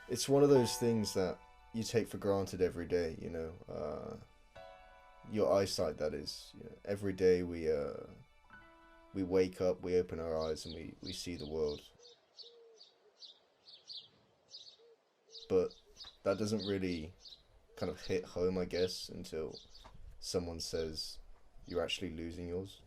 It's one of those things that you take for granted every day, you know. Your eyesight, that is. You know, every day we wake up, we open our eyes, and we see the world. But that doesn't really kind of hit home, I guess, until someone says you're actually losing yours.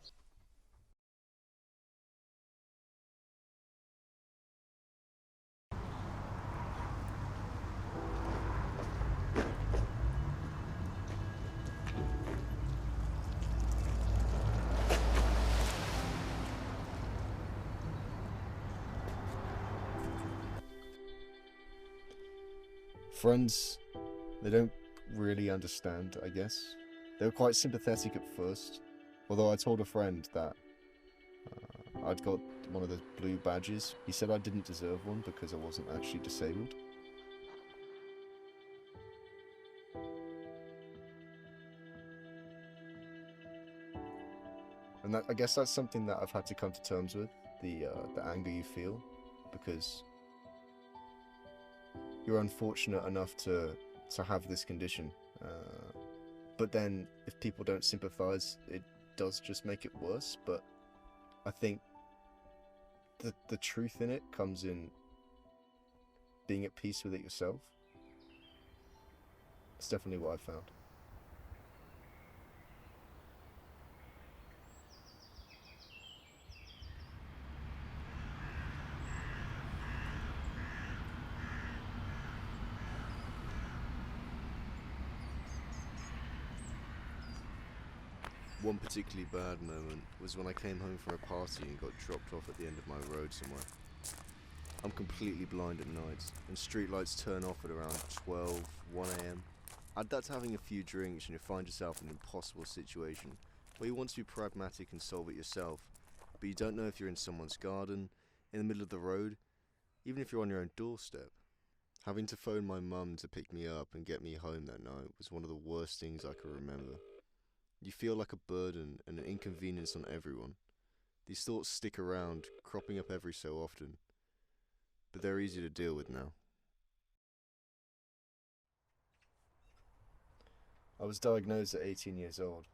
Friends, they don't really understand, I guess. They were quite sympathetic at first, although I told a friend that I'd got one of the blue badges. He said I didn't deserve one because I wasn't actually disabled. And I guess that's something that I've had to come to terms with, the anger you feel, because you're unfortunate enough to have this condition. But then, if people don't sympathise, it does just make it worse. But I think the truth in it comes in being at peace with it yourself. It's definitely what I found. One particularly bad moment was when I came home from a party and got dropped off at the end of my road somewhere. I'm completely blind at night, and streetlights turn off at around 12, 1 a.m. Add that to having a few drinks and you find yourself in an impossible situation where you want to be pragmatic and solve it yourself, but you don't know if you're in someone's garden, in the middle of the road, even if you're on your own doorstep. Having to phone my mum to pick me up and get me home that night was one of the worst things I can remember. You feel like a burden and an inconvenience on everyone. These thoughts stick around, cropping up every so often, but they're easy to deal with now. I was diagnosed at 18 years old.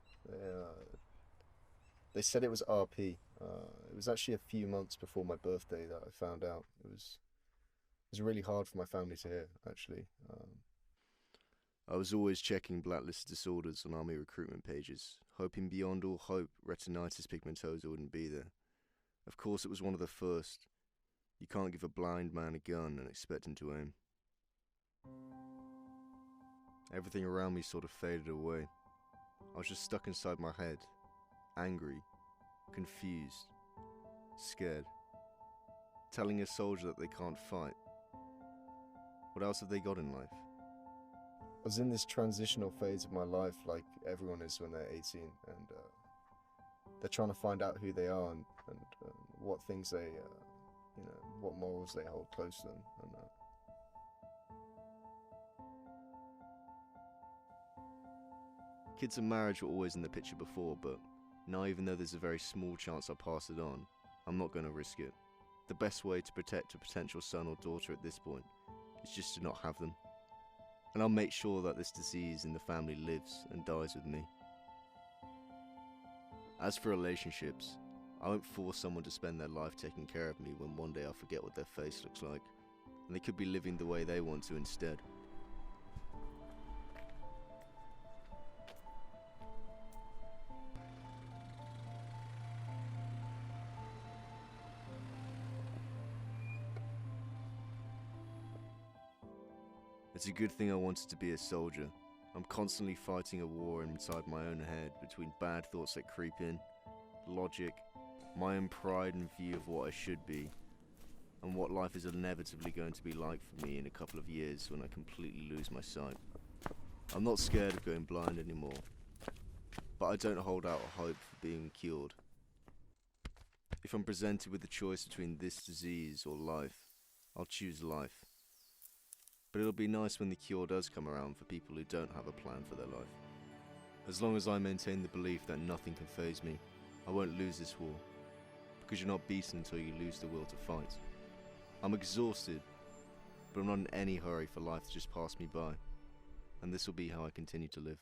They said it was RP. It was actually a few months before my birthday that I found out. It was really hard for my family to hear, actually. I was always checking blacklisted disorders on army recruitment pages, hoping beyond all hope retinitis pigmentosa wouldn't be there. Of course, it was one of the first. You can't give a blind man a gun and expect him to aim. Everything around me sort of faded away. I was just stuck inside my head, angry, confused, scared, telling a soldier that they can't fight. What else have they got in life? I was in this transitional phase of my life like everyone is when they're 18, and they're trying to find out who they are and what things they, what morals they hold close to them. And kids and marriage were always in the picture before, but now, even though there's a very small chance I'll pass it on, I'm not going to risk it. The best way to protect a potential son or daughter at this point is just to not have them. And I'll make sure that this disease in the family lives and dies with me. As for relationships, I won't force someone to spend their life taking care of me when one day I forget what their face looks like, and they could be living the way they want to instead. It's a good thing I wanted to be a soldier. I'm constantly fighting a war inside my own head between bad thoughts that creep in, logic, my own pride and view of what I should be, and what life is inevitably going to be like for me in a couple of years when I completely lose my sight. I'm not scared of going blind anymore, but I don't hold out hope for being cured. If I'm presented with the choice between this disease or life, I'll choose life. But it'll be nice when the cure does come around for people who don't have a plan for their life. As long as I maintain the belief that nothing can faze me, I won't lose this war. Because you're not beaten until you lose the will to fight. I'm exhausted, but I'm not in any hurry for life to just pass me by, and this will be how I continue to live.